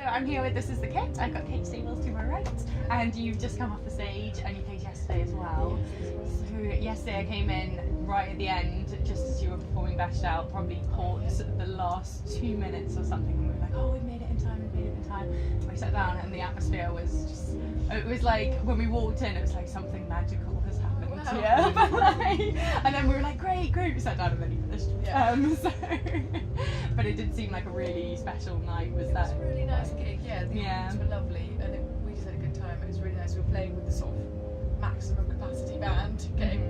I'm here with This Is The Kit. I've got Kate Stables to my right, and you've just come off the stage and you played yesterday as well. So yesterday I came in right at the end, just as you were performing Bashed Out, probably caught the last 2 minutes or something, and we were like, oh, we've made it in time, we've made it in time. And we sat down and the atmosphere was just, it was like, when we walked in, it was like something magical has happened. Wow. Yeah, and then we were like, great, we sat down and then you finished. But it did seem like a really special night. Was it that? It was a really nice gig, yeah. The audience were lovely, and we just had a good time. It was really nice. We were playing with the sort of maximum capacity band, getting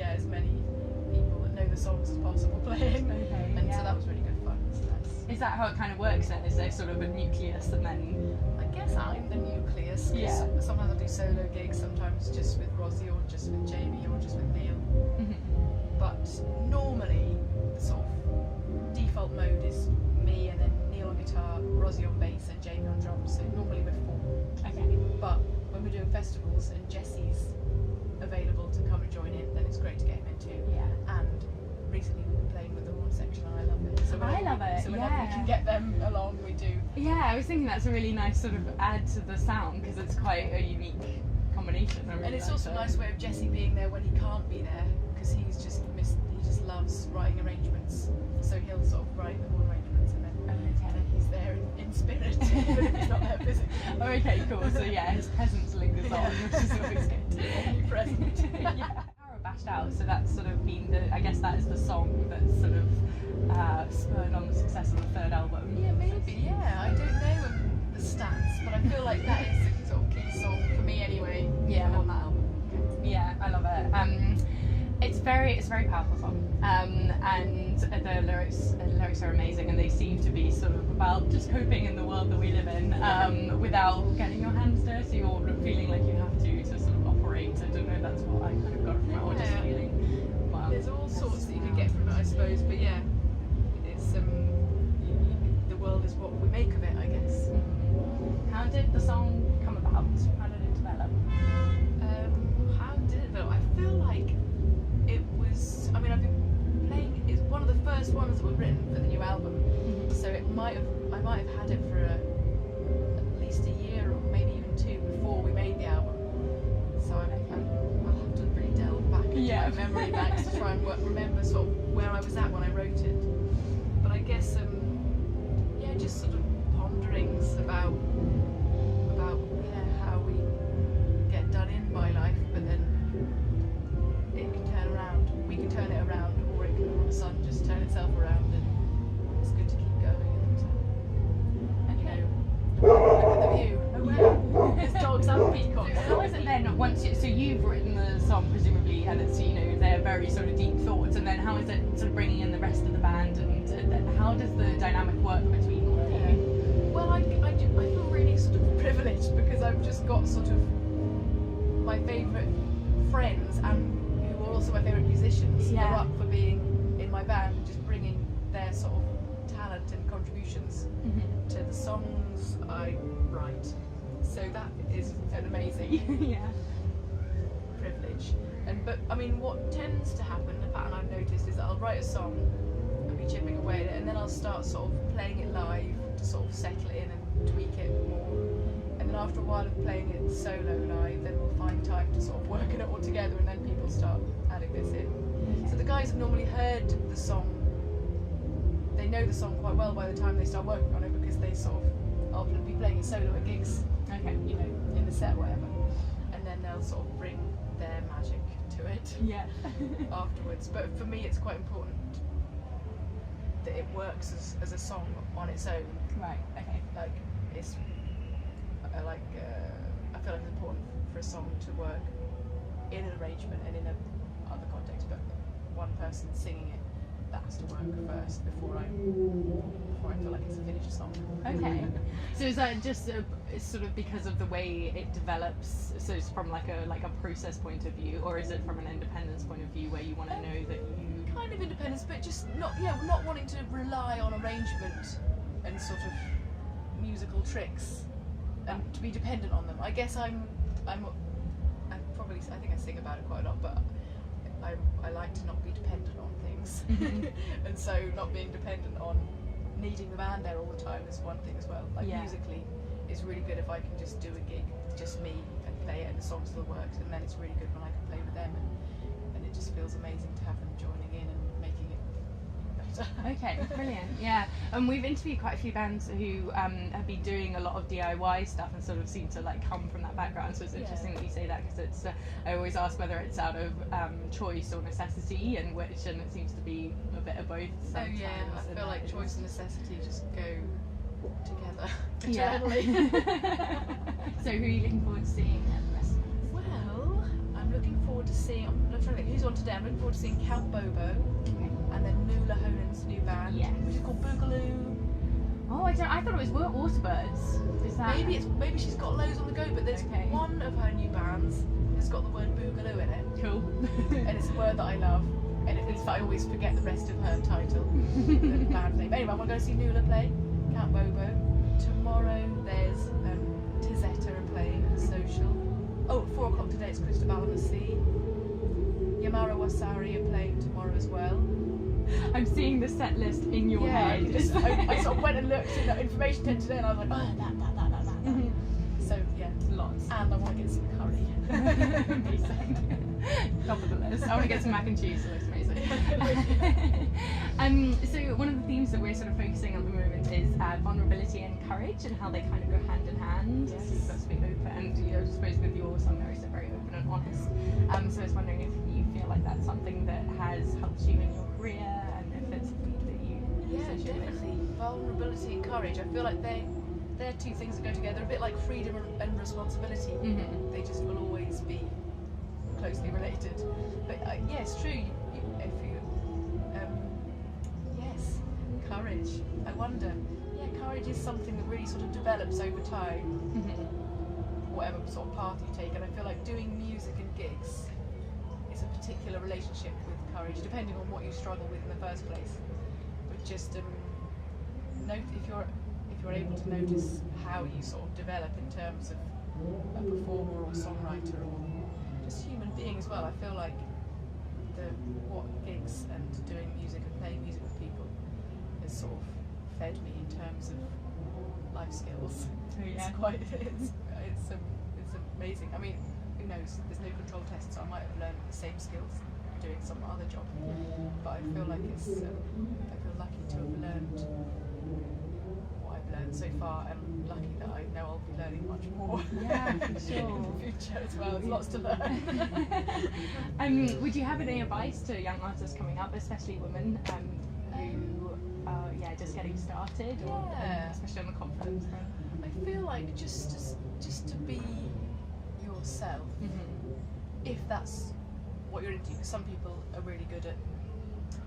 as many people that know the songs as possible playing. Okay, and so that was really good fun. So that's... Is that how it kind of works then? Is there sort of a nucleus and then? I guess I'm the nucleus. Yeah. Sometimes I do solo gigs, sometimes just with Rosie or just with Jamie or just with Neil. But normally the sort of default mode is me and then Neil on guitar, Rosie on bass and Jamie on drums, so normally we're 4. Okay. But when we're doing festivals and Jesse's available to come and join in, then it's great to get him in too. Yeah. And recently we've been playing with the horn section and I love it. So I love it, so whenever we can get them along, we do. Yeah, I was thinking that's a really nice sort of add to the sound because it's quite a unique combination. Really and it's also a nice way of Jesse being there when he can't be there, because he just loves writing arrangements. So he'll sort of write the horn arrangements and then he's there in spirit, even if he's not there physically. Oh, okay, cool. So yeah, his presence lingers on, which is always good. Present. Yeah. Bashed Out, so that's sort of been I guess that is the song that's sort of spurred on the success of the 3rd album. Yeah, maybe, yeah. I don't know the stats, but I feel like that is the sort of key song for me anyway. Yeah. On that album. Yeah, I love it. It's a very powerful song, and the lyrics are amazing, and they seem to be sort of about just coping in the world that we live in, without getting your hands dirty or feeling like you have to sort of operate. I don't know, that's what I kind of got from it, or just feeling. Well, there's all sorts that you can get from it, I suppose, but yeah, it's the world is what we make of it, I guess. How did the song come about? How did it develop? How did it develop? I feel like it was, I mean, I've been playing, it's one of the first ones that were written for the new album, so I might have had it for at least a year or maybe even 2 before we made the album, so I'll have to really delve back into my memory banks to try and remember sort of where I was at when I wrote it, but I guess just sort of ponderings about how we get done in by life, but then it can turn around. We can turn it around, or it can all of a sudden just turn itself around, and it's good to keep going. And you know, look at the view. Oh wow, there's dogs and peacocks. How is it then once so you've written the song presumably, and it's they're very sort of deep thoughts, and then how is it sort of bringing in the rest of the band, and how does the dynamic work between all of you? Well, I feel really sort of privileged because I've just got sort of my favourite friends and who are also my favourite musicians are up for being in my band and just bringing their sort of talent and contributions to the songs I write. So that is an amazing privilege. But I mean, what tends to happen, the pattern I've noticed, is that I'll write a song and be chipping away at it, and then I'll start sort of playing it live to sort of settle it in and tweak it more. And then after a while of playing it solo live, then we'll find time to sort of work it all together, and then people start adding this in. So the guys have normally heard the song, they know the song quite well by the time they start working on it, because they sort of, I'll be playing it solo at gigs, you know, in the set or whatever, and then they'll sort of bring their magic to it afterwards. But for me it's quite important that it works as a song on its own. Right, okay. Like, it's, I feel like it's important for a song to work in an arrangement and in other context, but one person singing it, that has to work first before I feel like it's a finished song. Okay. So is that just sort of because of the way it develops, so it's from like a process point of view, or is it from an independence point of view where you want to know that you... Kind of independence, but just not wanting to rely on arrangement and sort of musical tricks and to be dependent on them. I guess I think I sing about it quite a lot, but I like to not be dependent on things. And so not being dependent on needing the band there all the time is one thing as well. Like Yeah. musically, it's really good if I can just do a gig, just me, and play it and the songs still works, and then it's really good when I can play with them, and it just feels amazing to have them joining in and making it better. Okay, brilliant. Yeah, and we've interviewed quite a few bands who have been doing a lot of DIY stuff and sort of seem to like come from that background. So it's interesting that you say that, because it's. I always ask whether it's out of choice or necessity, and it seems to be a bit of both. Oh Sometimes, yeah, I and feel like it's- choice and necessity just go together Yeah. eternally. So who are you looking forward to seeing at the rest of us? Well, I'm looking forward to seeing. I'm trying to think who's on today. I'm looking forward to seeing Count Bobo, and then Nuala Honan's new band, Yes. which is called Boogaloo. Oh, I thought it was Waterbirds. Is that Maybe she's got loads on the go, but there's Okay. one of her new bands that's got the word Boogaloo in it, cool? and it's a word that I love. And in fact, I always forget the rest of her title, the band name. Anyway, I'm going to see Nuala play, Count Bobo. Tomorrow there's Tizetta are playing at the Social. Oh, at 4 o'clock today it's Cristobal on the Sea. Yamara Wasari are playing tomorrow as well. I'm seeing the set list in your I, head. I sort of went and looked in the information tent today and I was like, oh, that. Mhm. So yeah, Lots. and I want to get some curry. Amazing. Top of the list. I want to get some mac and cheese, so it's amazing. So one of the themes that we're sort of focusing on at the moment is vulnerability and courage, and how they kind of go hand in hand. Yes. So you've got to be open, and I suppose with your song there is very open and honest. So I was wondering if you feel like that's something that has helped you in your career, and if it's something that you Yeah, associate with. definitely. Vulnerability and courage. I feel like they're two things that go together, a bit like freedom and responsibility. Mhm. They just will always be closely related. But yeah, it's true. If you, yes, courage. I wonder. Yeah, courage is something that really sort of develops over time, Mhm. whatever sort of path you take. And I feel like doing music and gigs is a particular relationship with courage, depending on what you struggle with in the first place. But just note if you're able to notice how you sort of develop in terms of a performer or songwriter or just human being as well. I feel like what gigs and doing music and playing music with people has sort of fed me in terms of life skills. Oh, yeah. It's amazing. I mean, who knows? There's no control test, so I might have learned the same skills doing some other job. But I feel like I feel lucky to have learned what I've learned so far, and lucky that I know I'll be learning much more Yeah, for in sure. the future as well. There's lots to learn. Would you have any advice to young artists coming up, especially women, who are just getting started, or Yeah. especially on the confidence front? I feel like just to be yourself, if that's what you're into. Because some people are really good at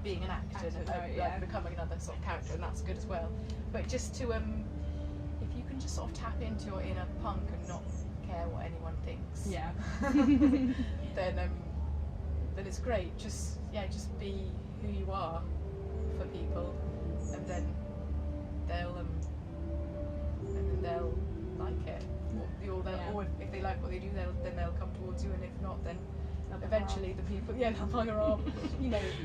being an actor and yeah. becoming another sort of character, and that's good as well. But just to if you can just sort of tap into your inner punk and not care what anyone thinks, Yeah. then it's great. Just be who you are for people, and then they'll like it. Or if they like what they do, then they'll come towards you, and if not, then eventually the people, they'll hang around.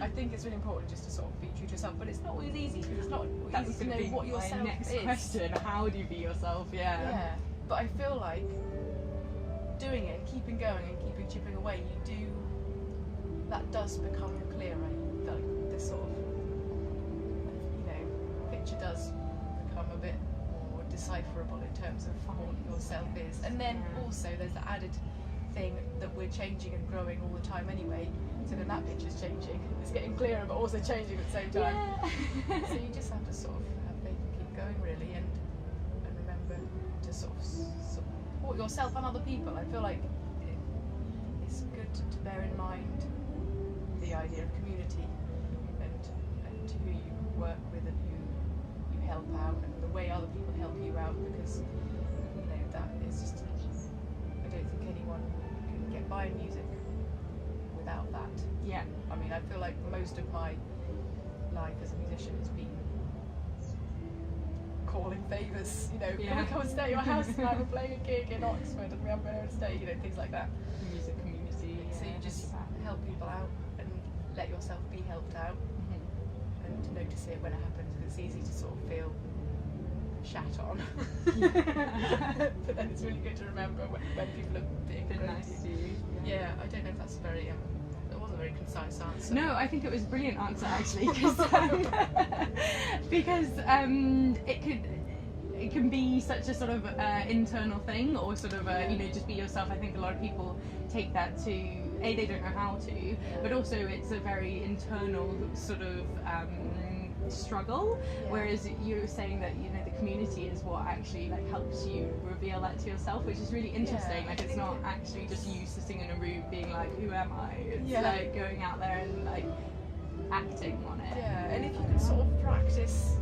I think it's really important just to sort of be true to yourself, but it's not always easy. It's not That was easy to going know to be what yourself my next is. question. How do you be yourself? Yeah, but I feel like doing it, keeping going, and keeping chipping away, that does become clearer. Like this sort of, picture does become a bit more decipherable in terms of what yourself is. And then also there's the added thing that we're changing and growing all the time anyway. So then that picture's changing. It's getting clearer, but also changing at the same time. Yeah. So you just have to sort of have faith and keep going, really, and remember to sort of support yourself and other people. I feel like it's good to bear in mind the idea of community and who you work with and who you help out, and the way other people help you out, because that is just, I don't think anyone can get by in music without that. Yeah. I mean, I feel like most of my life as a musician has been calling favours, can we come and stay at your house tonight? We're playing a gig in Oxford and we haven't been able to stay, things like that. Music community. So you just help people out and let yourself be helped out, and to notice it when it happens it's easy to sort of feel shat on. But then it's really good to remember when people are being Nice to you. Yeah, I don't know if that's very that wasn't a very concise answer. No, I think it was a brilliant answer actually, because it can be such a sort of internal thing, or sort of just be yourself. I think a lot of people take that to they don't know how to, but also it's a very internal sort of struggle. Whereas you're saying that the community is what actually like helps you reveal that to yourself, which is really interesting. Like it's not actually just you sitting in a room being like, who am I? It's like going out there and like acting on it. Yeah, and if you can sort of practice,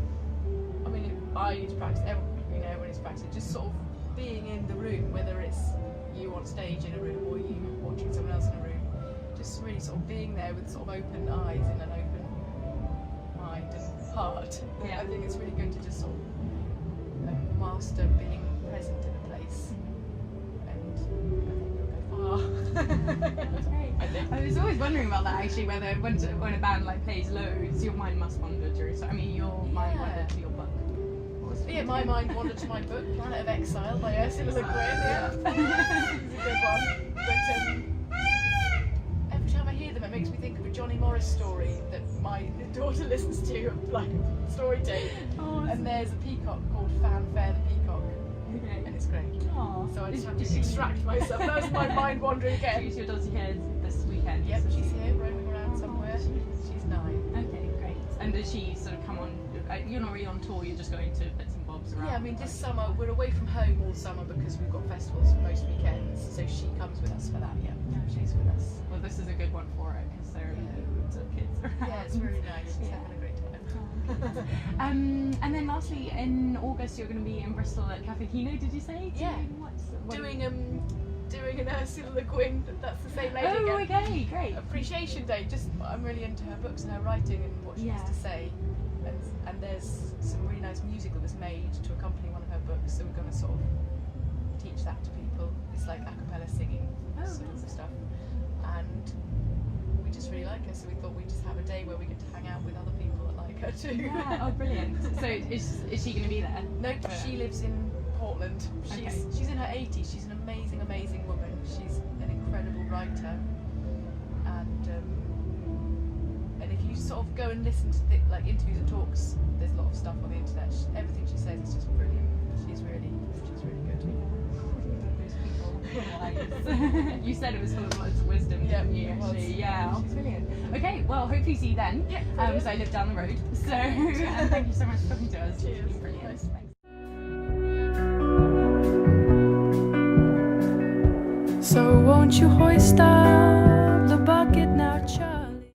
I mean, I need to practice. Everyone needs to practice. Just sort of being in the room, whether it's you on stage in a room or you watching someone else in a room. Just really sort of being there with sort of open eyes and an open mind and heart. Yeah. I think it's really good to just sort of master being present in a place, and I think you'll go far. That's great. I was always wondering about that actually, whether when a band like plays loads, your mind must wander through. So I mean, your mind wandered to your book. Yeah, my mind wandered to my book, Planet of Exile by Ursula Le Guin. Yeah. It's a good one. But every time I hear them, it makes me think of a Johnny Morris story that my daughter listens to, like story tape. And there's a peacock called Fanfare the Peacock. Okay. And it's great. Aww. So I just have to extract myself. That was my mind wandering again. Your daughter here this weekend? Yep, she's here roaming around somewhere. She's 9. Okay, great. And does she sort of come on? You're not really on tour. You're just going to bits and bobs around. Yeah, I mean this summer we're away from home all summer because we've got festivals most weekends. So she comes with us for that. Yeah, she's with us. Well, this is a good one for it because there are loads of kids around. Yeah, it's really nice. She's having a great time. And then lastly, in August you're going to be in Bristol at Cafe Kino. Did you say? Doing an Ursula Le Guin. That's the same lady again. Oh, okay, great. Appreciation Day. I'm really into her books and her writing and what she has to say. And there's some really nice music that was made to accompany one of her books, so we're going to sort of teach that to people. It's like a cappella singing sort of stuff, and we just really like her, so we thought we'd just have a day where we get to hang out with other people that like her too. Yeah, oh brilliant. So is she going to be there? No, she lives in Portland. She's in her 80s. She's an amazing woman. She's an incredible writer, and if you sort of go and listen to like interviews and talks, there's a lot of stuff on the internet. Everything she says is just brilliant. She's really good. You said it was full of lots of wisdom, didn't you? Actually, yeah. Oh, brilliant. Okay, well, hopefully see you then. Yeah. Because I live down the road. So, and thank you so much for talking to us. Cheers. It's been brilliant. Nice. Thanks. So won't you hoist up